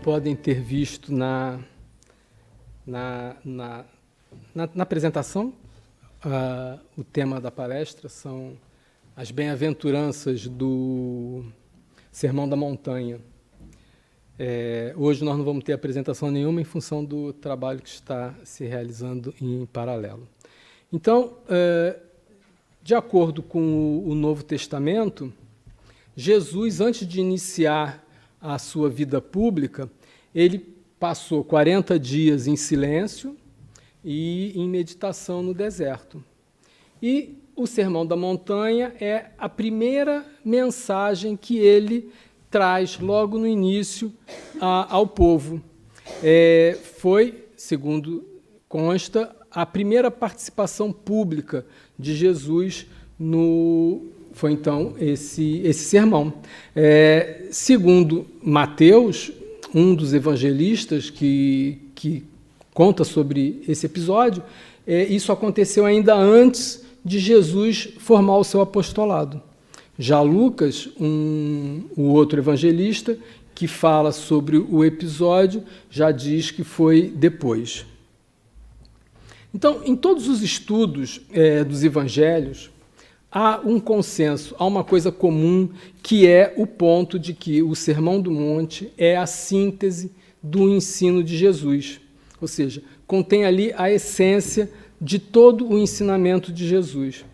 podem ter visto na apresentação, o tema da palestra são as bem-aventuranças do Sermão da Montanha. Hoje nós não vamos ter apresentação nenhuma em função do trabalho que está se realizando em paralelo. Então, de acordo com o Novo Testamento, Jesus, antes de iniciar a sua vida pública, ele passou 40 dias em silêncio e em meditação no deserto. E o Sermão da Montanha é a primeira mensagem que ele traz logo no início ao povo. Foi, segundo consta, a primeira participação pública de Jesus foi então esse sermão. Segundo Mateus, um dos evangelistas que conta sobre esse episódio, isso aconteceu ainda antes de Jesus formar o seu apostolado. Já Lucas, o outro evangelista, que fala sobre o episódio, já diz que foi depois. Então, em todos os estudos dos evangelhos, há um consenso, há uma coisa comum, que é o ponto de que o Sermão do Monte é a síntese do ensino de Jesus. Ou seja, contém ali a essência de todo o ensinamento de Jesus.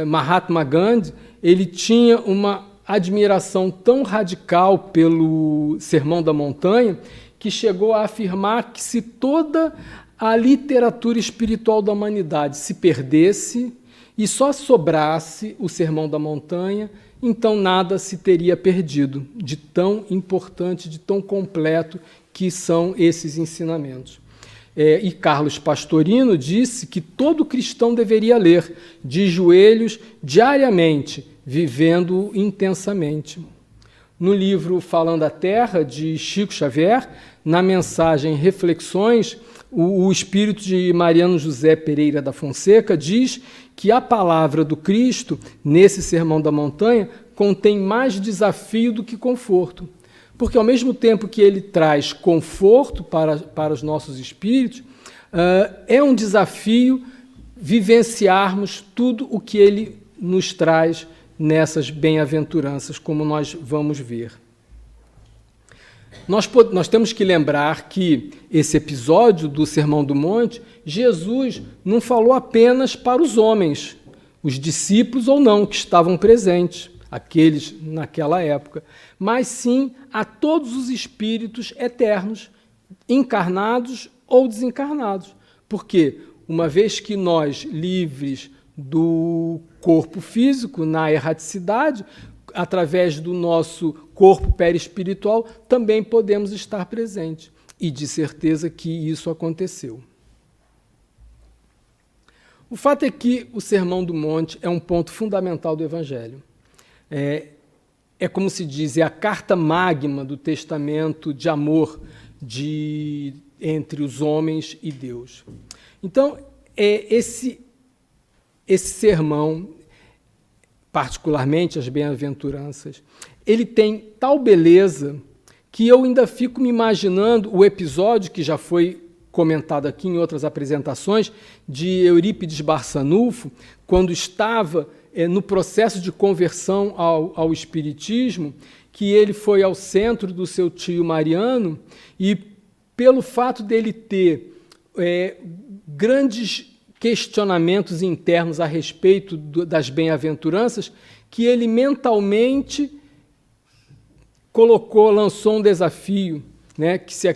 Mahatma Gandhi, ele tinha uma admiração tão radical pelo Sermão da Montanha que chegou a afirmar que se toda a literatura espiritual da humanidade se perdesse e só sobrasse o Sermão da Montanha, então nada se teria perdido, de tão importante, de tão completo que são esses ensinamentos. E Carlos Pastorino disse que todo cristão deveria ler de joelhos diariamente, vivendo intensamente. No livro Falando a Terra, de Chico Xavier, na mensagem Reflexões, o espírito de Mariano José Pereira da Fonseca diz que a palavra do Cristo, nesse Sermão da Montanha, contém mais desafio do que conforto. Porque, ao mesmo tempo que ele traz conforto para os nossos espíritos, é um desafio vivenciarmos tudo o que ele nos traz nessas bem-aventuranças, como nós vamos ver. Nós temos que lembrar que esse episódio do Sermão do Monte, Jesus não falou apenas para os homens, os discípulos ou não, que estavam presentes, aqueles naquela época, mas sim a todos os espíritos eternos, encarnados ou desencarnados. Porque, uma vez que nós, livres do corpo físico, na erraticidade, através do nosso corpo perispiritual, também podemos estar presentes. E de certeza que isso aconteceu. O fato é que o Sermão do Monte é um ponto fundamental do Evangelho. É como se diz, é a carta magma do testamento de amor entre os homens e Deus. Então, esse sermão, particularmente as bem-aventuranças, ele tem tal beleza que eu ainda fico me imaginando o episódio que já foi comentado aqui em outras apresentações, de Eurípides Barçanufo, quando estava no processo de conversão ao espiritismo, que ele foi ao centro do seu tio Mariano e, pelo fato dele ter grandes questionamentos internos a respeito das bem-aventuranças, que ele mentalmente lançou um desafio, né, que se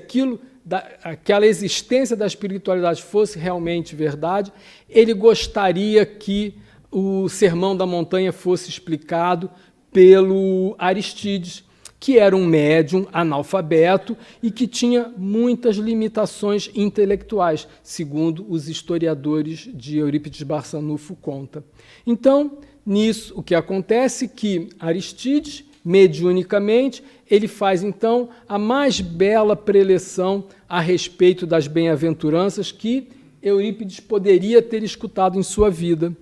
aquela existência da espiritualidade fosse realmente verdade, ele gostaria que o Sermão da Montanha fosse explicado pelo Aristides, que era um médium analfabeto e que tinha muitas limitações intelectuais, segundo os historiadores de Eurípides Barçanufo conta. Então, nisso, o que acontece é que Aristides, mediunicamente, ele faz, então, a mais bela preleção a respeito das bem-aventuranças que Eurípides poderia ter escutado em sua vida.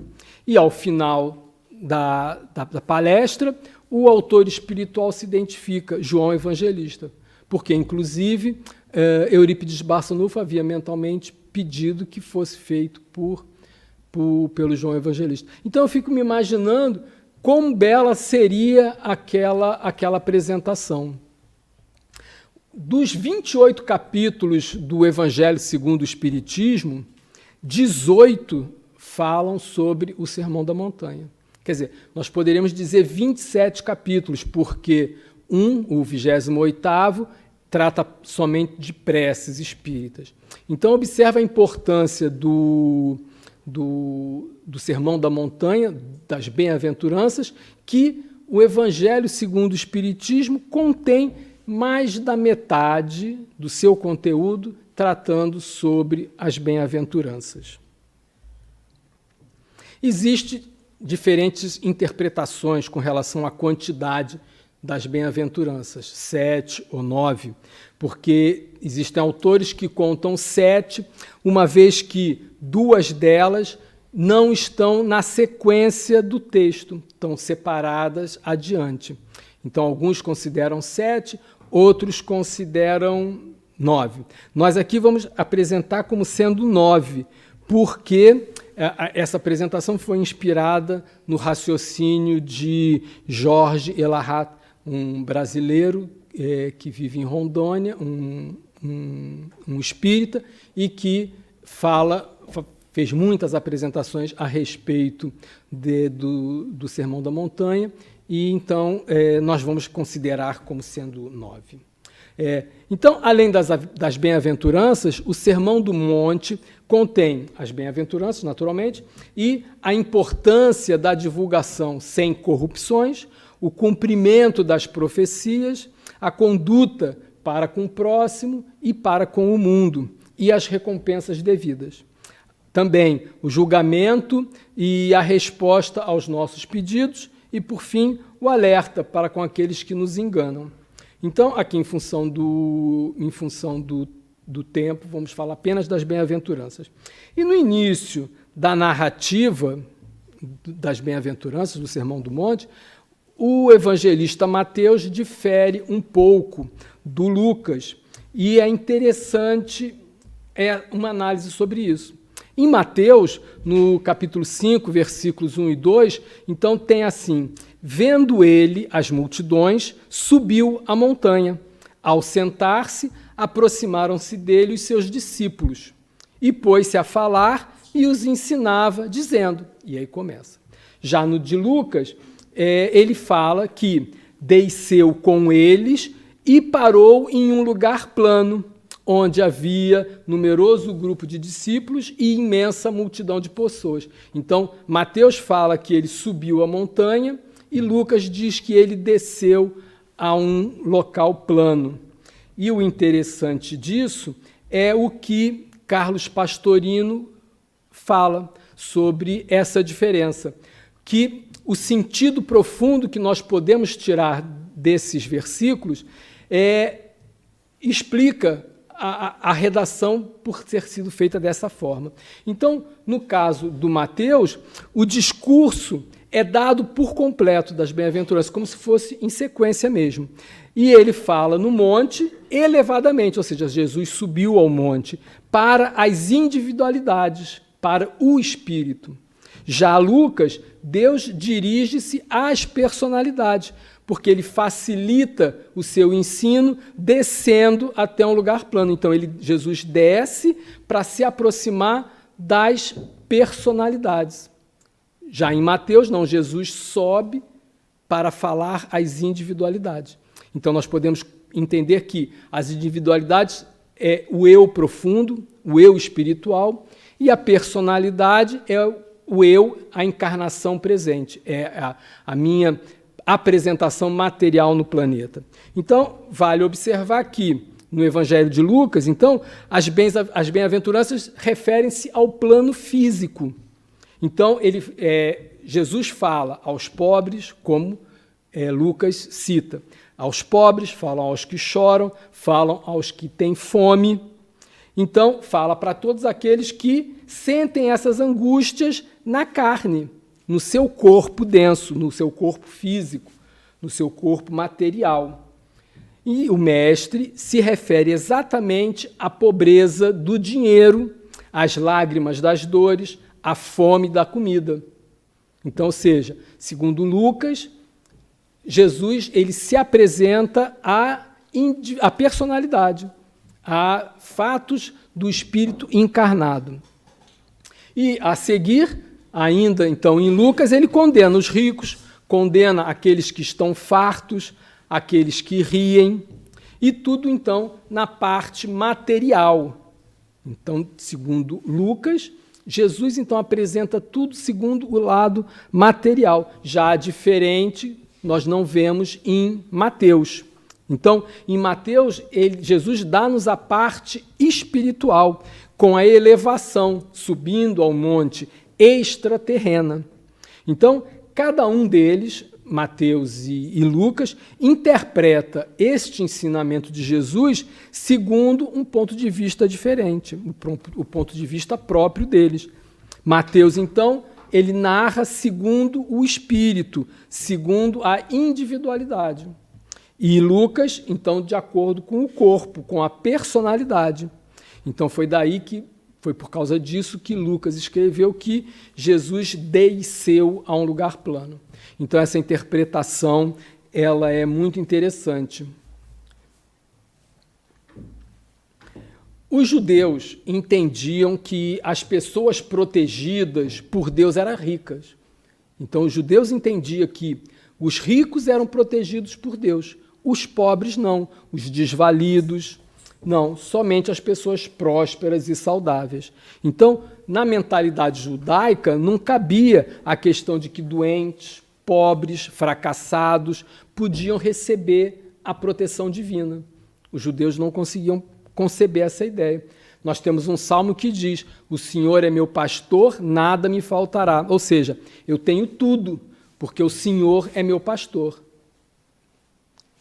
E, ao final da palestra, o autor espiritual se identifica, João Evangelista, porque, inclusive, Eurípides Barçanufo havia mentalmente pedido que fosse feito pelo João Evangelista. Então, eu fico me imaginando quão bela seria aquela apresentação. Dos 28 capítulos do Evangelho segundo o Espiritismo, 18 falam sobre o Sermão da Montanha. Quer dizer, nós poderíamos dizer 27 capítulos, porque o 28º, trata somente de preces espíritas. Então, observa a importância do Sermão da Montanha, das Bem-aventuranças, que o Evangelho segundo o Espiritismo contém mais da metade do seu conteúdo tratando sobre as bem-aventuranças. Existem diferentes interpretações com relação à quantidade das bem-aventuranças, 7 ou 9, porque existem autores que contam 7, uma vez que 2 delas não estão na sequência do texto, estão separadas adiante. Então, alguns consideram 7, outros consideram 9. Nós aqui vamos apresentar como sendo 9, porque essa apresentação foi inspirada no raciocínio de Jorge Elahat, um brasileiro que vive em Rondônia, um espírita, e que fez muitas apresentações a respeito do Sermão da Montanha, e então nós vamos considerar como sendo 9. Então, além das bem-aventuranças, o Sermão do Monte contém as bem-aventuranças, naturalmente, e a importância da divulgação sem corrupções, o cumprimento das profecias, a conduta para com o próximo e para com o mundo, e as recompensas devidas. Também o julgamento e a resposta aos nossos pedidos, e, por fim, o alerta para com aqueles que nos enganam. Então, aqui, em função do tempo, vamos falar apenas das bem-aventuranças. E no início da narrativa das bem-aventuranças, do Sermão do Monte, o evangelista Mateus difere um pouco do Lucas, e é interessante uma análise sobre isso. Em Mateus, no capítulo 5, versículos 1 e 2, então tem assim: vendo ele as multidões, subiu a montanha. Ao sentar-se, aproximaram-se dele os seus discípulos, e pôs-se a falar e os ensinava, dizendo, e aí começa. Já no de Lucas, ele fala que desceu com eles e parou em um lugar plano, onde havia numeroso grupo de discípulos e imensa multidão de pessoas. Então, Mateus fala que ele subiu a montanha e Lucas diz que ele desceu a um local plano. E o interessante disso é o que Carlos Pastorino fala sobre essa diferença, que o sentido profundo que nós podemos tirar desses versículos explica a redação por ter sido feita dessa forma. Então, no caso do Mateus, o discurso é dado por completo das bem-aventuranças, como se fosse em sequência mesmo. E ele fala no monte elevadamente, ou seja, Jesus subiu ao monte para as individualidades, para o espírito. Já Lucas, Deus dirige-se às personalidades, porque ele facilita o seu ensino descendo até um lugar plano. Então, Jesus desce para se aproximar das personalidades. Já em Mateus, não, Jesus sobe para falar às individualidades. Então, nós podemos entender que as individualidades é o eu profundo, o eu espiritual, e a personalidade é o eu, a encarnação presente, é a minha apresentação material no planeta. Então, vale observar que, no Evangelho de Lucas, então, as bem-aventuranças referem-se ao plano físico. Então, Jesus fala aos pobres, como Lucas cita. Aos pobres, falam aos que choram, falam aos que têm fome. Então, fala para todos aqueles que sentem essas angústias na carne, no seu corpo denso, no seu corpo físico, no seu corpo material. E o mestre se refere exatamente à pobreza do dinheiro, às lágrimas das dores, à fome da comida. Então, ou seja, segundo Lucas, Jesus ele se apresenta à personalidade, a fatos do Espírito encarnado. E, a seguir, ainda então em Lucas, ele condena os ricos, condena aqueles que estão fartos, aqueles que riem, e tudo então na parte material. Então, segundo Lucas, Jesus então apresenta tudo segundo o lado material, já diferente nós não vemos em Mateus. Então, em Mateus, Jesus dá-nos a parte espiritual, com a elevação, subindo ao monte extraterrena. Então, cada um deles, Mateus e Lucas, interpreta este ensinamento de Jesus segundo um ponto de vista diferente, o ponto de vista próprio deles. Mateus, então, ele narra segundo o espírito, segundo a individualidade. E Lucas, então, de acordo com o corpo, com a personalidade. Então, foi por causa disso que Lucas escreveu que Jesus desceu a um lugar plano. Então, essa interpretação, ela é muito interessante. Os judeus entendiam que as pessoas protegidas por Deus eram ricas. Então, os judeus entendiam que os ricos eram protegidos por Deus, os pobres não, os desvalidos não, somente as pessoas prósperas e saudáveis. Então, na mentalidade judaica, não cabia a questão de que doentes, pobres, fracassados podiam receber a proteção divina. Os judeus não conseguiam conceber essa ideia. Nós temos um salmo que diz: o Senhor é meu pastor, nada me faltará. Ou seja, eu tenho tudo, porque o Senhor é meu pastor.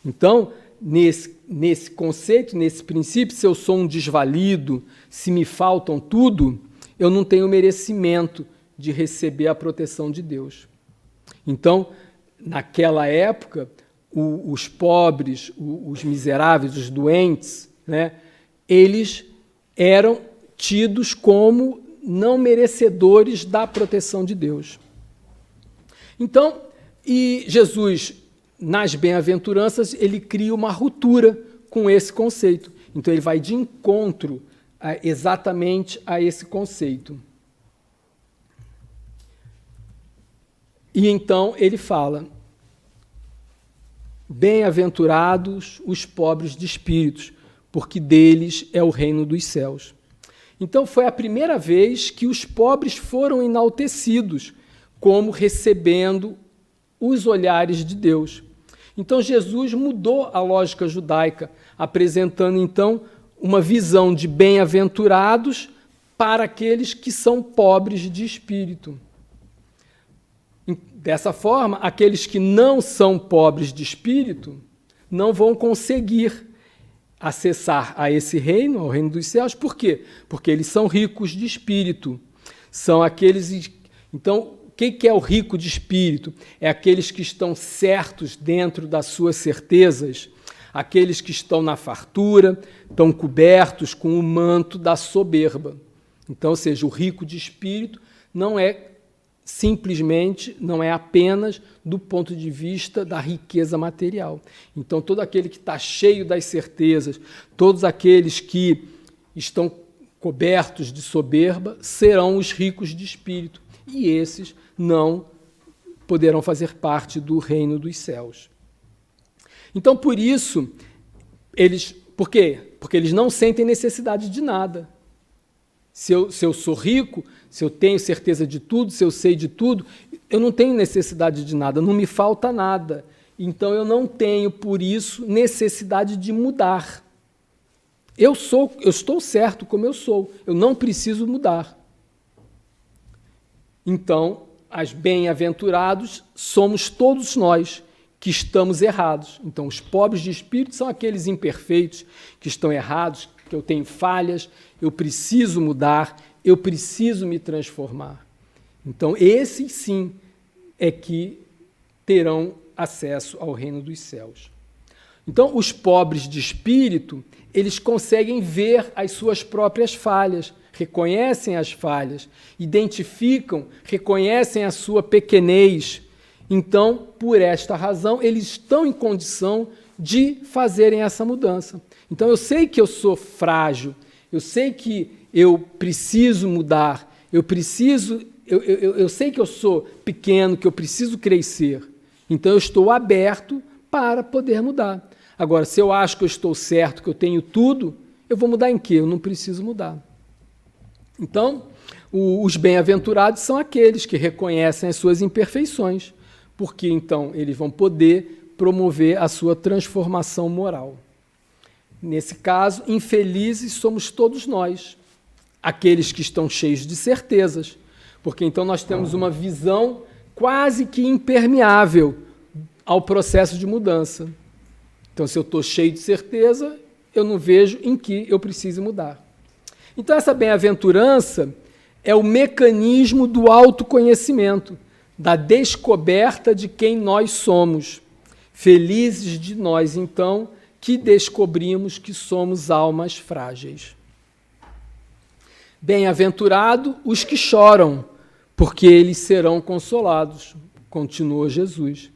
Então, nesse conceito, nesse princípio, se eu sou um desvalido, se me faltam tudo, eu não tenho merecimento de receber a proteção de Deus. Então, naquela época, os pobres, os miseráveis, os doentes, né, eles eram tidos como não merecedores da proteção de Deus. Então, e Jesus, nas bem-aventuranças, ele cria uma ruptura com esse conceito. Então, ele vai de encontro exatamente a esse conceito. E então ele fala: bem-aventurados os pobres de espíritos, porque deles é o reino dos céus. Então, foi a primeira vez que os pobres foram enaltecidos, como recebendo os olhares de Deus. Então, Jesus mudou a lógica judaica, apresentando, então, uma visão de bem-aventurados para aqueles que são pobres de espírito. Dessa forma, aqueles que não são pobres de espírito não vão conseguir acessar a esse reino, ao reino dos céus. Por quê? Porque eles são ricos de espírito. São aqueles... Então, o que é o rico de espírito? É aqueles que estão certos dentro das suas certezas, aqueles que estão na fartura, estão cobertos com o manto da soberba. Então, ou seja, o rico de espírito não é simplesmente, não é apenas do ponto de vista da riqueza material. Então, todo aquele que está cheio das certezas, todos aqueles que estão cobertos de soberba, serão os ricos de espírito. E esses não poderão fazer parte do reino dos céus. Então, por isso, por quê? Porque eles não sentem necessidade de nada. Se eu sou rico, se eu tenho certeza de tudo, se eu sei de tudo, eu não tenho necessidade de nada, não me falta nada. Então, eu não tenho, por isso, necessidade de mudar. Eu estou certo como eu sou, eu não preciso mudar. Então, as bem-aventurados somos todos nós que estamos errados. Então, os pobres de espírito são aqueles imperfeitos que estão errados, que eu tenho falhas, eu preciso mudar, eu preciso me transformar. Então, esses sim é que terão acesso ao reino dos céus. Então, os pobres de espírito, eles conseguem ver as suas próprias falhas, reconhecem as falhas, identificam, reconhecem a sua pequenez. Então, por esta razão, eles estão em condição de fazerem essa mudança. Então, eu sei que eu sou frágil, eu sei que eu preciso mudar, eu sei que eu sou pequeno, que eu preciso crescer. Então, eu estou aberto para poder mudar. Agora, se eu acho que eu estou certo, que eu tenho tudo, eu vou mudar em quê? Eu não preciso mudar. Então, os bem-aventurados são aqueles que reconhecem as suas imperfeições, porque então eles vão poder promover a sua transformação moral. Nesse caso, infelizes somos todos nós, aqueles que estão cheios de certezas, porque então nós temos uma visão quase que impermeável ao processo de mudança. Então, se eu estou cheio de certeza, eu não vejo em que eu preciso mudar. Então, essa bem-aventurança é o mecanismo do autoconhecimento, da descoberta de quem nós somos. Felizes de nós, então, que descobrimos que somos almas frágeis. Bem-aventurado os que choram, porque eles serão consolados, continuou Jesus.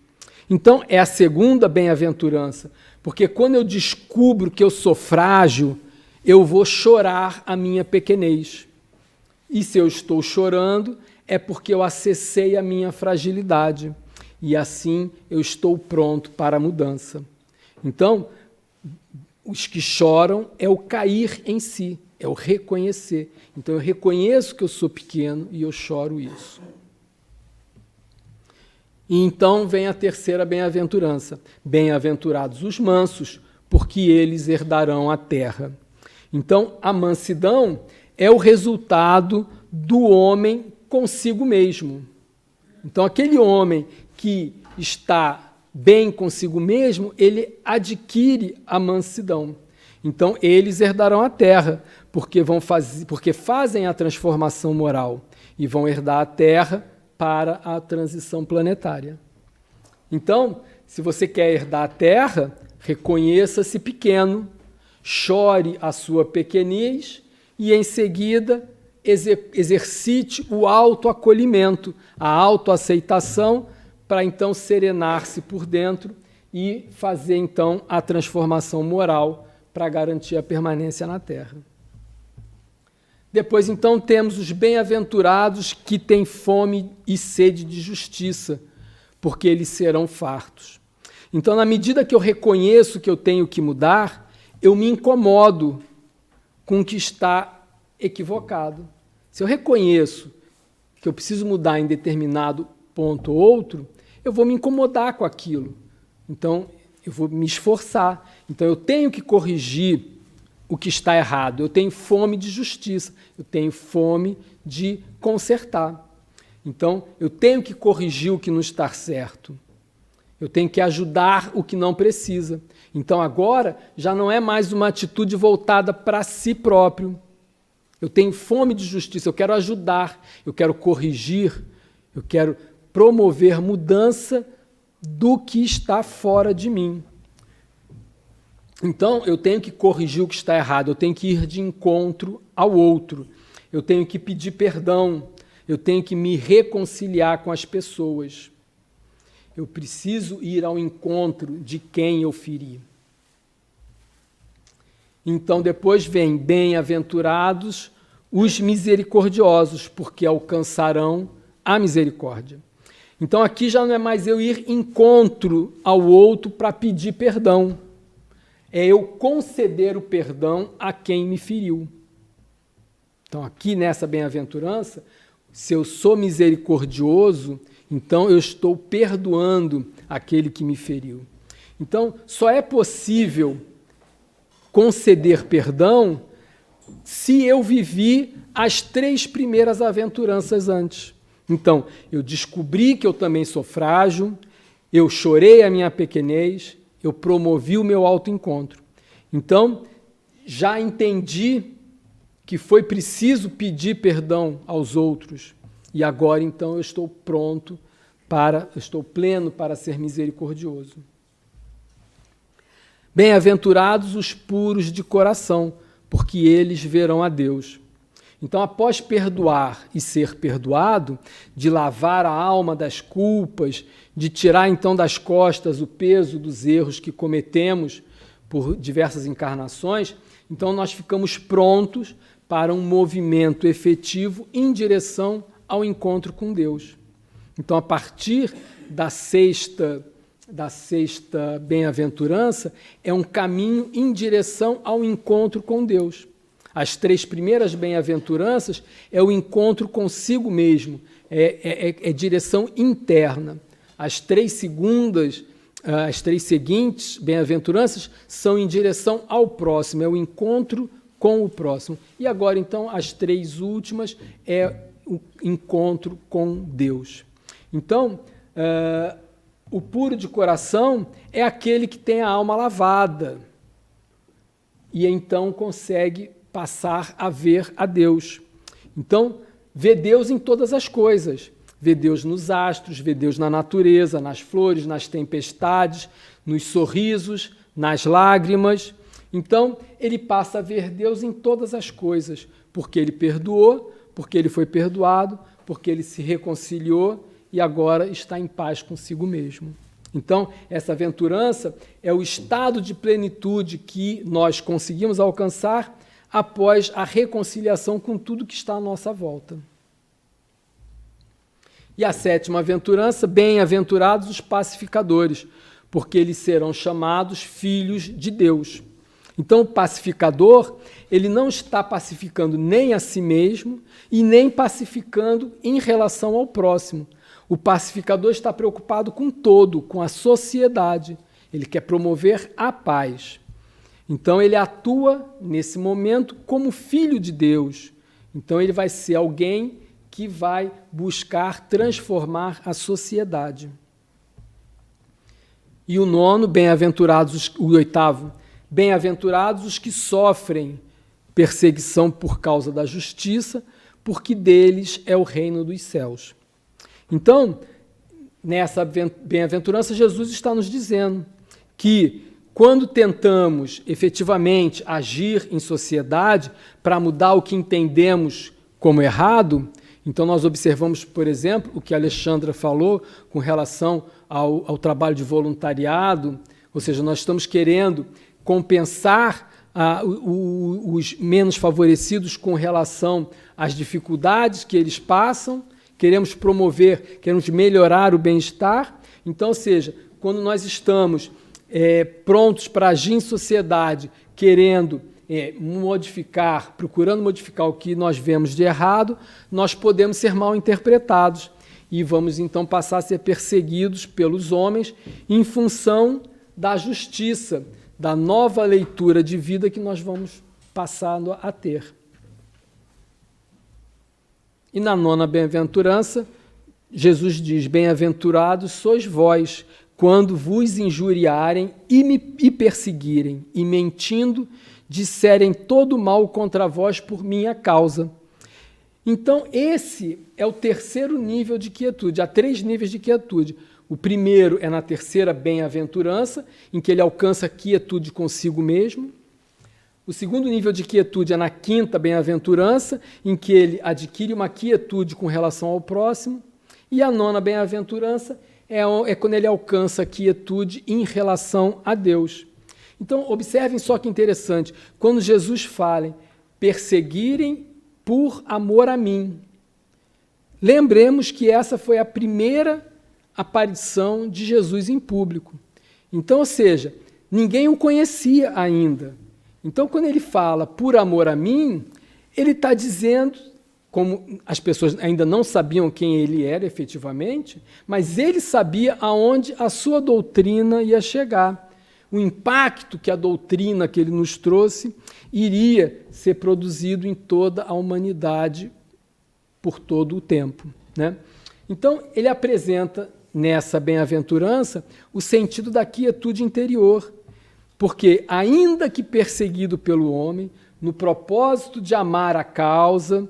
Então, é a segunda bem-aventurança, porque quando eu descubro que eu sou frágil, eu vou chorar a minha pequenez. E se eu estou chorando, é porque eu acessei a minha fragilidade. E assim eu estou pronto para a mudança. Então, os que choram é o cair em si, é o reconhecer. Então, eu reconheço que eu sou pequeno e eu choro isso. E então vem a terceira bem-aventurança. Bem-aventurados os mansos, porque eles herdarão a terra. Então, a mansidão é o resultado do homem consigo mesmo. Então, aquele homem que está bem consigo mesmo, ele adquire a mansidão. Então, eles herdarão a terra, porque fazem a transformação moral e vão herdar a terra para a transição planetária. Então, se você quer herdar a terra, reconheça-se pequeno, chore a sua pequenez e, em seguida, exercite o autoacolhimento, a autoaceitação, para então serenar-se por dentro e fazer então a transformação moral para garantir a permanência na Terra. Depois, então, temos os bem-aventurados que têm fome e sede de justiça, porque eles serão fartos. Então, na medida que eu reconheço que eu tenho que mudar, eu me incomodo com o que está equivocado. Se eu reconheço que eu preciso mudar em determinado ponto ou outro, eu vou me incomodar com aquilo. Então, eu vou me esforçar. Então, eu tenho que corrigir o que está errado. Eu tenho fome de justiça. Eu tenho fome de consertar. Então, eu tenho que corrigir o que não está certo. Eu tenho que ajudar o que não precisa. Então, agora, já não é mais uma atitude voltada para si próprio. Eu tenho fome de justiça, eu quero ajudar, eu quero corrigir, eu quero promover mudança do que está fora de mim. Então, eu tenho que corrigir o que está errado, eu tenho que ir de encontro ao outro, eu tenho que pedir perdão, eu tenho que me reconciliar com as pessoas. Eu preciso ir ao encontro de quem eu feri. Então, depois vem bem-aventurados os misericordiosos, porque alcançarão a misericórdia. Então, aqui já não é mais eu ir encontro ao outro para pedir perdão. É eu conceder o perdão a quem me feriu. Então, aqui nessa bem-aventurança, se eu sou misericordioso, então eu estou perdoando aquele que me feriu. Então, só é possível conceder perdão se eu vivi as 3 primeiras aventuranças antes. Então, eu descobri que eu também sou frágil, eu chorei a minha pequenez, eu promovi o meu autoencontro. Então, já entendi que foi preciso pedir perdão aos outros. E agora, então, eu estou pleno para ser misericordioso. Bem-aventurados os puros de coração, porque eles verão a Deus. Então, após perdoar e ser perdoado, de lavar a alma das culpas, de tirar então das costas o peso dos erros que cometemos por diversas encarnações, então nós ficamos prontos para um movimento efetivo em direção ao encontro com Deus. Então, a partir da sexta bem-aventurança, é um caminho em direção ao encontro com Deus. As 3 primeiras bem-aventuranças é o encontro consigo mesmo, é direção interna. As 3 seguintes bem-aventuranças são em direção ao próximo, é o encontro com o próximo. E agora, então, as 3 últimas é o encontro com Deus. Então, o puro de coração é aquele que tem a alma lavada e então consegue passar a ver a Deus. Então, vê Deus em todas as coisas. Vê Deus nos astros, vê Deus na natureza, nas flores, nas tempestades, nos sorrisos, nas lágrimas. Então, ele passa a ver Deus em todas as coisas, porque ele perdoou, porque ele foi perdoado, porque ele se reconciliou e agora está em paz consigo mesmo. Então, essa aventurança é o estado de plenitude que nós conseguimos alcançar após a reconciliação com tudo que está à nossa volta. E a 7ª aventurança, bem-aventurados os pacificadores, porque eles serão chamados filhos de Deus. Então, o pacificador, ele não está pacificando nem a si mesmo e nem pacificando em relação ao próximo. O pacificador está preocupado com todo, com a sociedade. Ele quer promover a paz. Então, ele atua, nesse momento, como filho de Deus. Então, ele vai ser alguém que vai buscar transformar a sociedade. E o 9º, bem-aventurados, o 8º, bem-aventurados os que sofrem perseguição por causa da justiça, porque deles é o reino dos céus. Então, nessa bem-aventurança, Jesus está nos dizendo que quando tentamos efetivamente agir em sociedade para mudar o que entendemos como errado, então nós observamos, por exemplo, o que a Alexandra falou com relação ao trabalho de voluntariado, ou seja, nós estamos querendo compensar os menos favorecidos com relação às dificuldades que eles passam, queremos promover, queremos melhorar o bem-estar. Então, ou seja, quando nós estamos prontos para agir em sociedade, querendo procurando modificar o que nós vemos de errado, nós podemos ser mal interpretados e vamos então passar a ser perseguidos pelos homens em função da justiça, da nova leitura de vida que nós vamos passando a ter. E na 9ª bem-aventurança, Jesus diz: bem-aventurados sois vós, quando vos injuriarem e perseguirem, e mentindo, disserem todo mal contra vós por minha causa. Então, esse é o 3º nível de quietude. Há 3 níveis de quietude. O primeiro é na 3ª bem-aventurança, em que ele alcança quietude consigo mesmo. O segundo nível de quietude é na 5ª bem-aventurança, em que ele adquire uma quietude com relação ao próximo. E a 9ª bem-aventurança é quando ele alcança quietude em relação a Deus. Então, observem só que interessante, quando Jesus fala perseguirem por amor a mim, lembremos que essa foi a primeira aparição de Jesus em público. Então, ou seja, ninguém o conhecia ainda. Então, quando ele fala por amor a mim, ele está dizendo, como as pessoas ainda não sabiam quem ele era efetivamente, mas ele sabia aonde a sua doutrina ia chegar. O impacto que a doutrina que ele nos trouxe iria ser produzido em toda a humanidade por todo o tempo, né? Então, ele apresenta nessa bem-aventurança o sentido da quietude interior, porque, ainda que perseguido pelo homem, no propósito de amar a causa,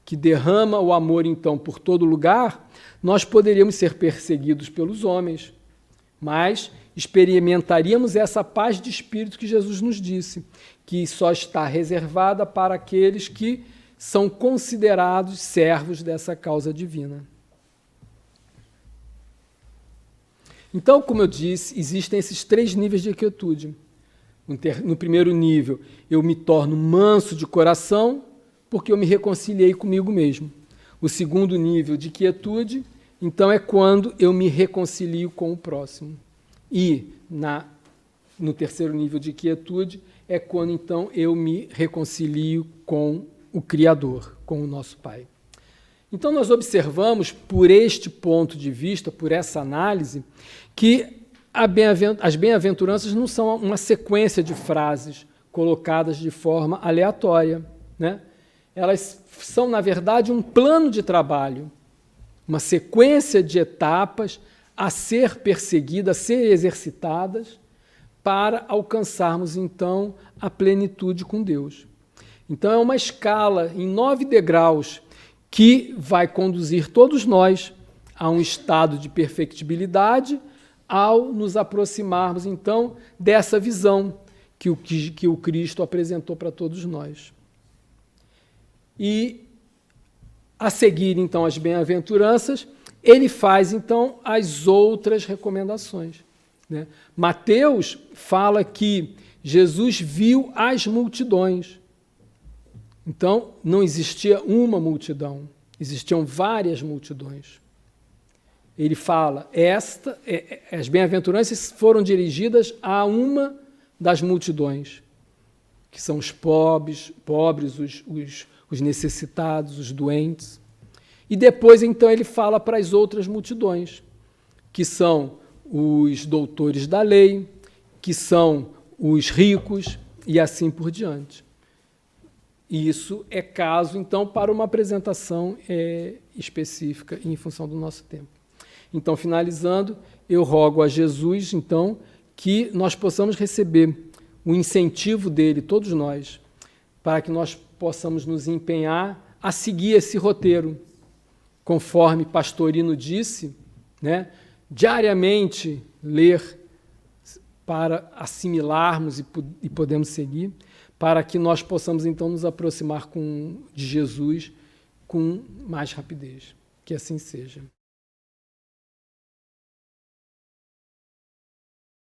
que derrama o amor, então, por todo lugar, nós poderíamos ser perseguidos pelos homens, mas experimentaríamos essa paz de espírito que Jesus nos disse, que só está reservada para aqueles que são considerados servos dessa causa divina. Então, como eu disse, existem esses 3 níveis de quietude. No primeiro nível, eu me torno manso de coração, porque eu me reconciliei comigo mesmo. O segundo nível de quietude, então, é quando eu me reconcilio com o próximo. E no terceiro nível de quietude, é quando, então, eu me reconcilio com o Criador, com o nosso Pai. Então, nós observamos, por este ponto de vista, por essa análise, que as bem-aventuranças não são uma sequência de frases colocadas de forma aleatória, né? Elas são, na verdade, um plano de trabalho, uma sequência de etapas a ser perseguidas, a ser exercitadas, para alcançarmos, então, a plenitude com Deus. Então, é uma escala em 9 degraus que vai conduzir todos nós a um estado de perfectibilidade ao nos aproximarmos, então, dessa visão que o Cristo apresentou para todos nós. E, a seguir, então, as bem-aventuranças, ele faz, então, as outras recomendações, né? Mateus fala que Jesus viu as multidões. Então, não existia uma multidão, existiam várias multidões. Ele fala, as bem-aventuranças foram dirigidas a uma das multidões, que são os pobres, os necessitados, os doentes. E depois, então, ele fala para as outras multidões, que são os doutores da lei, que são os ricos e assim por diante. E isso é caso, então, para uma apresentação específica em função do nosso tempo. Então, finalizando, eu rogo a Jesus, então, que nós possamos receber o incentivo dele, todos nós, para que nós possamos nos empenhar a seguir esse roteiro, conforme Pastorino disse, né? Diariamente ler para assimilarmos e podermos seguir, para que nós possamos, então, nos aproximar de Jesus com mais rapidez. Que assim seja.